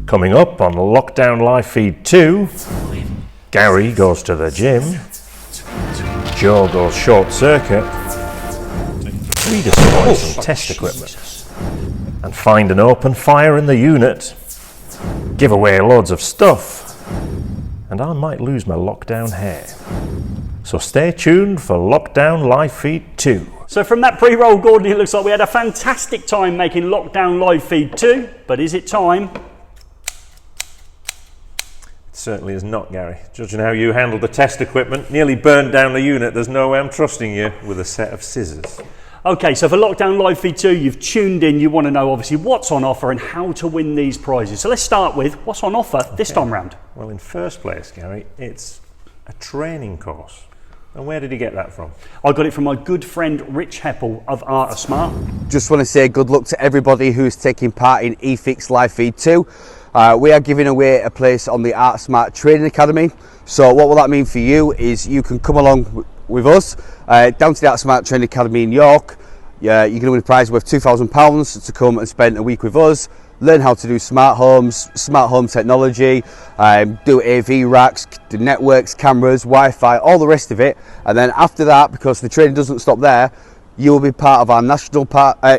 Coming up on Lockdown Live Feed 2, Gary goes to the gym, Joe goes short circuit, we destroy some test equipment, and find an open fire in the unit, give away loads of stuff, and I might lose my lockdown hair. So stay tuned for Lockdown Live Feed 2. So from that pre-roll, Gordon, it looks like we had a fantastic time making Lockdown Live Feed 2, but is it time? Certainly is not, Gary. Judging how you handled the test equipment, nearly burned down the unit, there's no way I'm trusting you with a set of scissors. Okay, so for Lockdown Live Feed 2, you've tuned in, you want to know obviously what's on offer and how to win these prizes. So let's start with what's on offer this time round. Well, in first place, Gary, it's a training course. And where did you get that from? I got it from my good friend Rich Heppel of Art of Smart. Just want to say good luck to everybody who's taking part in eFIXX Live Feed 2. We are giving away a place on the Art Smart Training Academy. So what will that mean for you is you can come along with us down to the Art Smart Training Academy in York. You're going to win a prize worth £2,000 to come and spend a week with us, learn how to do smart homes, smart home technology, do AV racks, do networks, cameras, Wi-Fi, all the rest of it. And then after that, because the training doesn't stop there, you will be part of our national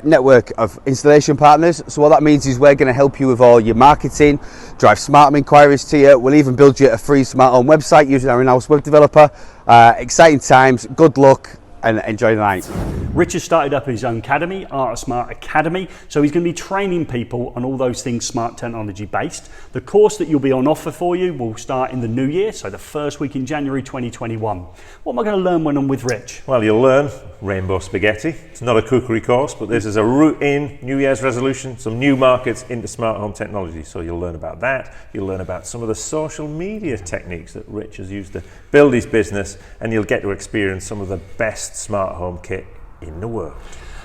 network of installation partners. So what that means is we're going to help you with all your marketing, drive smart home inquiries to you. We'll even build you a free smart home website using our in-house web developer. Exciting times, good luck and enjoy the night. Rich has started up his own academy, Art of Smart Academy, so he's going to be training people on all those things smart technology based. The course that you'll be on offer for you will start in the new year, so the first week in January 2021. What am I going to learn when I'm with Rich? Well, you'll learn rainbow spaghetti. It's not a cookery course, but this is a route in, New Year's resolution, some new markets into smart home technology. So you'll learn about that. You'll learn about some of the social media techniques that Rich has used to build his business, and you'll get to experience some of the best smart home kit in the world.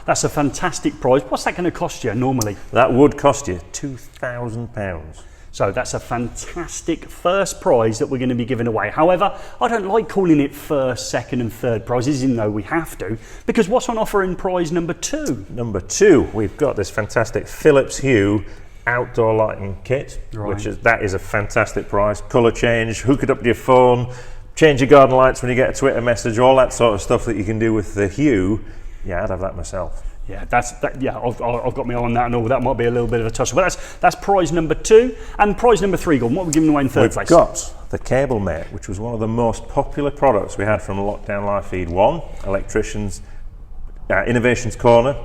That's a fantastic prize. What's that going to cost you normally? That would cost you £2,000. So that's a fantastic first prize that we're going to be giving away. However, I don't like calling it first, second and third prizes, even though we have to, because what's on offer in prize number 2? Number 2, we've got this fantastic Philips Hue outdoor lighting kit, Right. that is a fantastic prize. Colour change, hook it up to your phone, change your garden lights when you get a Twitter message, all that sort of stuff that you can do with the Hue. Yeah, I'd have that myself. Yeah, I've got me on that and all. That might be a little bit of a tussle, but that's prize number 2. And prize number 3, Gordon, what are we giving away in third place? We've got the Kablemate, which was one of the most popular products we had from Lockdown Live Feed 1, electricians, Innovations Corner,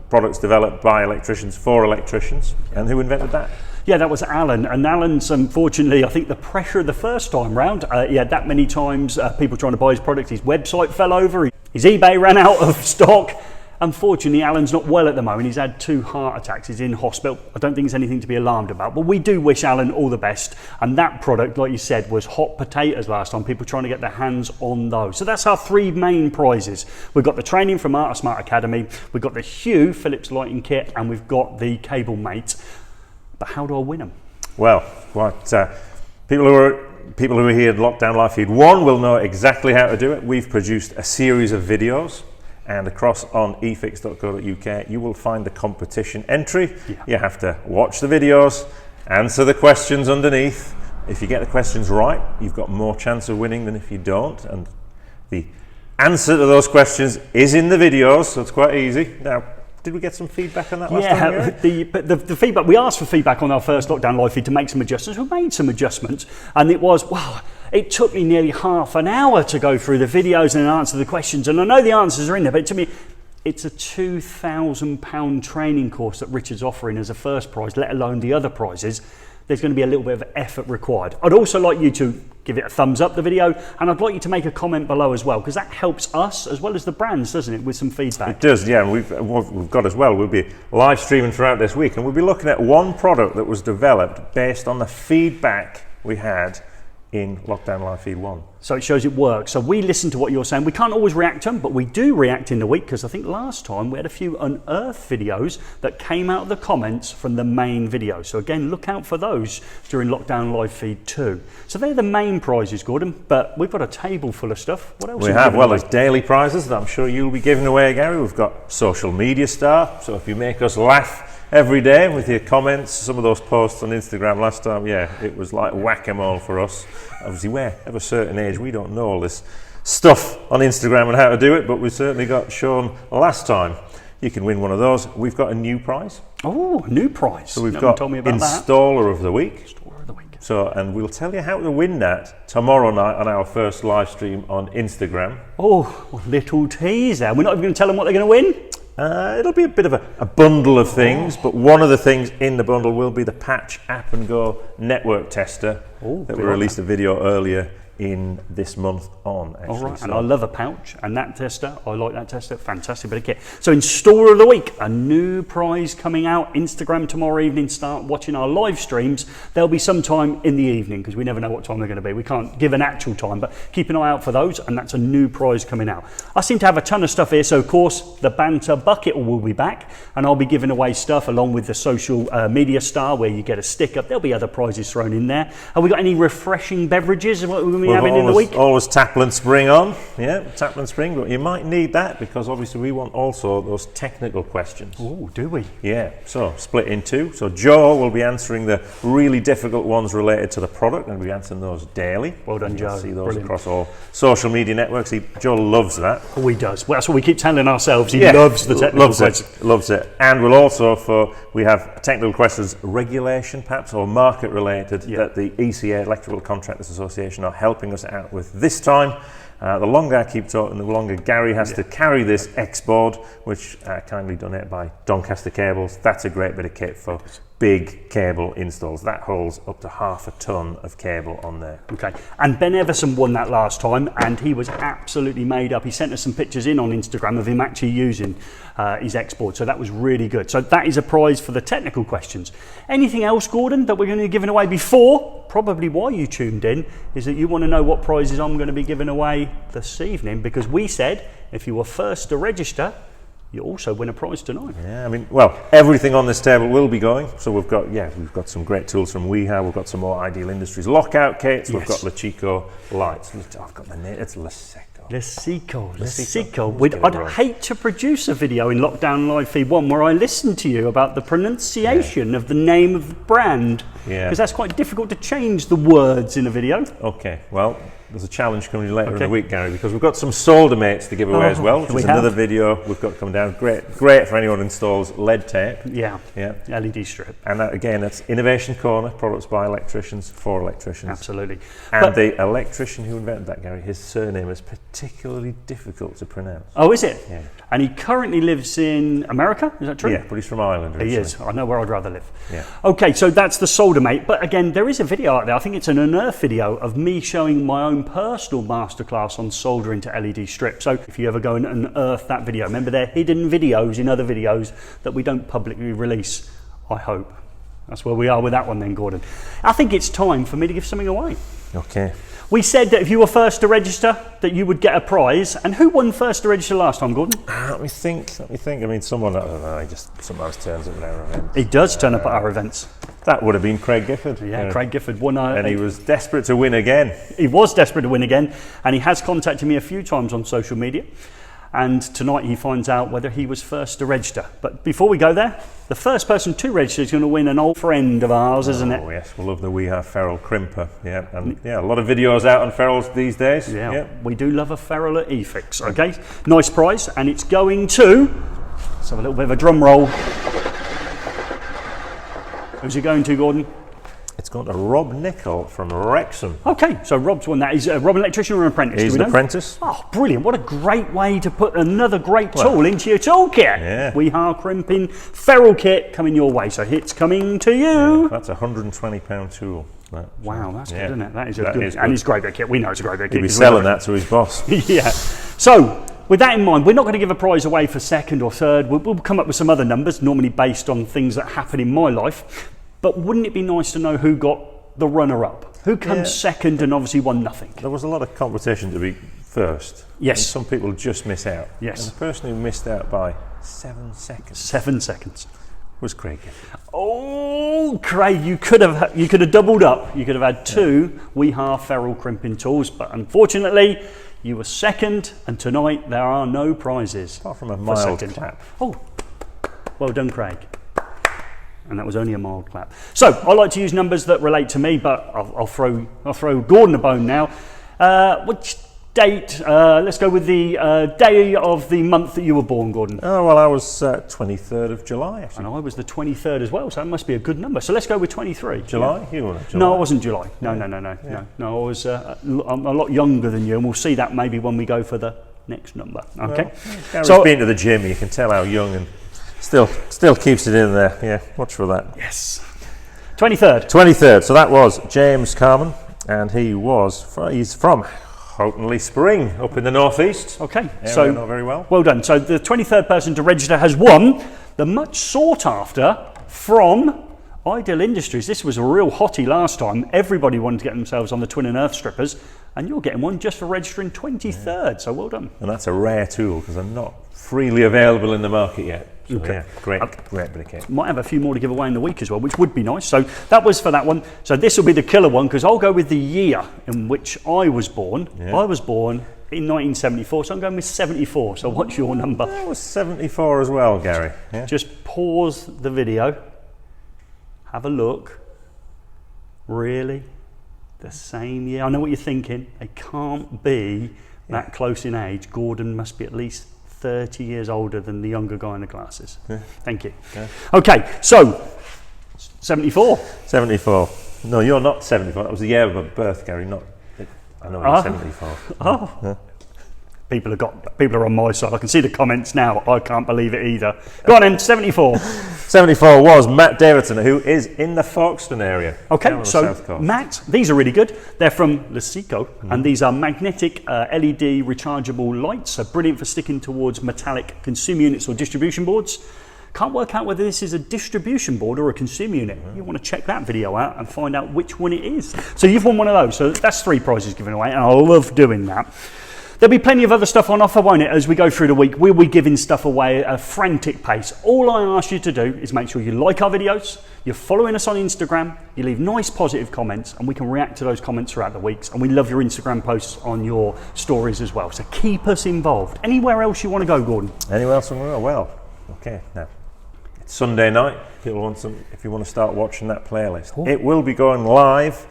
products developed by electricians for electricians. And who invented that? Yeah, that was Alan, and Alan's unfortunately, I think the pressure the first time round, he had that many times people trying to buy his product, his website fell over, his eBay ran out of stock. Unfortunately, Alan's not well at the moment. He's had 2 heart attacks. He's in hospital. I don't think it's anything to be alarmed about, but we do wish Alan all the best. And that product, like you said, was hot potatoes last time, people trying to get their hands on those. So that's our 3 main prizes. We've got the training from Art of Smart Academy, we've got the Hue Philips lighting kit, and we've got the Kablemate. But how do I win them? Well, people who are here at Lockdown Live Feed 1 will know exactly how to do it. We've produced a series of videos, and across on efixx.co.uk you will find the competition entry. Yeah. You have to watch the videos, answer the questions underneath. If you get the questions right, you've got more chance of winning than if you don't, and the answer to those questions is in the videos, so it's quite easy. Now, did we get some feedback on that last time? Yeah, the feedback, we asked for feedback on our first Lockdown Live Feed to make some adjustments. We made some adjustments, and it was, wow, it took me nearly half an hour to go through the videos and answer the questions, and I know the answers are in there, but to me, it's a £2,000 training course that Richard's offering as a first prize, let alone the other prizes. There's going to be a little bit of effort required. I'd also like you to give it a thumbs up, the video, and I'd like you to make a comment below as well, because that helps us as well as the brands, doesn't it, with some feedback? It does, yeah. And we've got as well, we'll be live streaming throughout this week, and we'll be looking at one product that was developed based on the feedback we had in Lockdown Live Feed 1. So it shows it works. So we listen to what you're saying. We can't always react to them, but we do react in the week, because I think last time we had a few unearthed videos that came out of the comments from the main video. So again, look out for those during Lockdown Live Feed 2. So they're the main prizes, Gordon, but we've got a table full of stuff. What else? We have, well, there's daily prizes that I'm sure you'll be giving away, Gary. We've got social media star, so if you make us laugh every day with your comments. Some of those posts on Instagram last time, yeah, it was like whack-a-mole for us. Obviously, we're of a certain age, we don't know all this stuff on Instagram and how to do it, but we certainly got shown last time. You can win one of those. We've got a new prize. Oh, a new prize. So we've No got one told me about Installer of the Week. Installer of the Week. So, and we'll tell you how to win that tomorrow night on our first live stream on Instagram. Oh, a little teaser. We're not even going to tell them what they're going to win? It'll be a bit of a bundle of things, but one of the things in the bundle will be the Patch App and Go network tester that we released a video earlier in this month on. Actually. All right, and I love a pouch and that tester. I like that tester. Fantastic bit of kit. So Installer of the Week, a new prize coming out. Instagram tomorrow evening. Start watching our live streams. There'll be some time in the evening because we never know what time they're going to be. We can't give an actual time, but keep an eye out for those, and that's a new prize coming out. I seem to have a ton of stuff here. So of course the banter bucket will be back, and I'll be giving away stuff along with the social media star where you get a sticker. There'll be other prizes thrown in there. Have we got any refreshing beverages? What we're going to be having in the week? Always Taplin Spring on, yeah, Taplin Spring, but you might need that because obviously we want also those technical questions. Oh, do we? Yeah, so split in two. So Joe will be answering the really difficult ones related to the product, and we'll be answering those daily. Well done, Joe. See those Brilliant. across all social media networks. Joe loves that. Oh, he does. Well, that's what we keep telling ourselves. He loves the technical questions. Loves it. And we'll also, we have technical questions, regulation perhaps, or market related, that the ECA, Electrical Contractors Association, are helping us out with this time. The longer I keep talking, the longer Gary has to carry this X board, which kindly donated by Doncaster Cables. That's a great bit of kit for big cable installs. That holds up to 1/2 ton of cable on there. Okay, and Ben Everson won that last time, and he was absolutely made up. He sent us some pictures in on Instagram of him actually using his X board, so that was really good. So that is a prize for the technical questions. Anything else, Gordon, that we're going to be giving away before? Probably why you tuned in is that you want to know what prizes I'm going to be giving away this evening, because we said if you were first to register, you also win a prize tonight. Yeah, I mean, well, everything on this table will be going. So we've got some great tools from WeHa. We've got some more Ideal Industries lockout kits. We've got Lechico lights. I've got the name. It's Leseco. I'd hate to produce a video in Lockdown Live Feed 1 where I listen to you about the pronunciation of the name of the brand. Yeah. Because that's quite difficult to change the words in a video. Okay, well, there's a challenge coming later in the week, Gary, because we've got some solder mates to give away as well, which is another video we've got coming down. Great for anyone who installs lead tape. Yeah. LED strip. And that, again, that's Innovation Corner, products by electricians for electricians. Absolutely. And the electrician who invented that, Gary, his surname is particularly difficult to pronounce. Oh, is it? Yeah. And he currently lives in America, is that true? Yeah, but he's from Ireland originally. He is. I know where I'd rather live. Yeah. Okay, so that's the solder mate. But again, there is a video out there, I think it's an unearthed video, of me showing my own personal masterclass on soldering to LED strips. So if you ever go and unearth that video, remember they're hidden videos in other videos that we don't publicly release, I hope. That's where we are with that one then, Gordon. I think it's time for me to give something away. Okay. We said that if you were first to register, that you would get a prize. And who won first to register last time, Gordon? Let me think. I mean, someone, I don't know, he just sometimes turns up at our events. He does turn up at our events. That would have been Craig Gifford. Yeah, Craig Gifford won. And he was desperate to win again. He was desperate to win again. And he has contacted me a few times on social media. And tonight he finds out whether he was first to register. But before we go there, the first person to register is going to win an old friend of ours, isn't it? Oh yes, we love the WeHa ferrule crimper. Yeah, and a lot of videos out on ferrules these days. Yeah, we do love a ferrule at eFIXX. Okay, nice prize, and it's going to. Let's have a little bit of a drum roll. Who's it going to, Gordon? It's gone to Rob Nicol from Wrexham. Okay, so Rob's won that. Is Rob an electrician or an apprentice? He's an apprentice. Oh, brilliant. What a great way to put another great tool into your toolkit. Yeah. WeHa crimping ferrule kit coming your way. So it's coming to you. Yeah, that's a £120 tool. Wow, that's good, isn't it? That is a good. And it's a great bit of kit. We know it's a great bit of kit. He'll be selling that to his boss. Yeah. So, with that in mind, we're not going to give a prize away for second or third. We'll come up with some other numbers, normally based on things that happen in my life. But wouldn't it be nice to know who got the runner-up? Who comes second and obviously won nothing? There was a lot of competition to be first. Yes. And some people just miss out. Yes. And the person who missed out by 7 seconds. 7 seconds. Was Craig. Oh, Craig, you could have doubled up. You could have had two WeHa ferrule crimping tools, but unfortunately, you were second, and tonight there are no prizes. Apart from a mild clap. Oh, well done, Craig. And that was only a mild clap. So I like to use numbers that relate to me, but I'll throw Gordon a bone now. Which date? Let's go with the day of the month that you were born, Gordon. Oh, well, I was 23rd of July, actually. And I was the 23rd as well, so that must be a good number. So let's go with 23. July? Yeah. You were July? No, I wasn't July. No. I was I'm a lot younger than you, and we'll see that maybe when we go for the next number. Okay. Well, Gary's been to the gym. You can tell how young and still keeps it in there. Yeah, watch for that. Yes. 23rd. 23rd. So that was James Carman, and he's from Houghtonleigh Spring, up in the northeast. Okay, so not very well. Well done. So the 23rd person to register has won the much sought after from Ideal Industries. This was a real hottie last time. Everybody wanted to get themselves on the Twin and Earth strippers, and you're getting one just for registering 23rd. So well done. And that's a rare tool because they're not freely available in the market yet. So, Okay. yeah, great bit of kit. Might have a few more to give away in the week as well, which would be nice. So that was for that one. So this will be the killer one because I'll go with the year in which I was born. Yeah. I was born in 1974, so I'm going with 74. So what's your number? That was 74 as well, Gary. Yeah. Just pause the video. Have a look. Really? The same year? I know what you're thinking. They can't be that close in age. Gordon must be at least 30 years older than the younger guy in the glasses. Yeah. Thank you. Yeah. Okay, so 74. 74. No, you're not 74. That was the year of my birth, Gary. Not. I know you're 74. Oh. Yeah. People are on my side. I can see the comments now. I can't believe it either. Go on then, 74. 74 was Matt Davidson, who is in the Folkestone area. Okay, so Matt, these are really good. They're from Lesico, and these are magnetic LED rechargeable lights. So brilliant for sticking towards metallic consumer units or distribution boards. Can't work out whether this is a distribution board or a consumer unit. You want to check that video out and find out which one it is. So you've won one of those. So that's 3 prizes given away, and I love doing that. There'll be plenty of other stuff on offer, won't it, as we go through the week. We'll be giving stuff away at a frantic pace. All I ask you to do is make sure you like our videos, you're following us on Instagram, you leave nice positive comments, and we can react to those comments throughout the weeks. And we love your Instagram posts on your stories as well. So keep us involved. Anywhere else you want to go, Gordon? Anywhere else? Well, okay, now. It's Sunday night. People want some, if you want to start watching that playlist. Ooh. It will be going live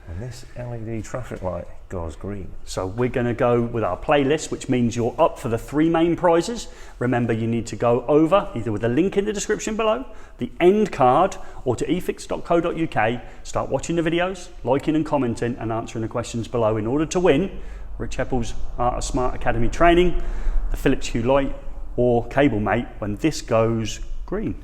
when this LED traffic light goes green. So we're going to go with our playlist, which means you're up for the 3 main prizes. Remember, you need to go over either with a link in the description below, the end card, or to eFIXX.co.uk. Start watching the videos, liking and commenting, and answering the questions below in order to win Rich Heppell's Art of Smart Academy training, the Philips Hue light, or Kablemate when this goes green.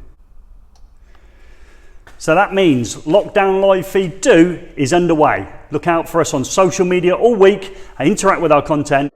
So that means Lockdown Live Feed 2 is underway. Look out for us on social media all week and interact with our content.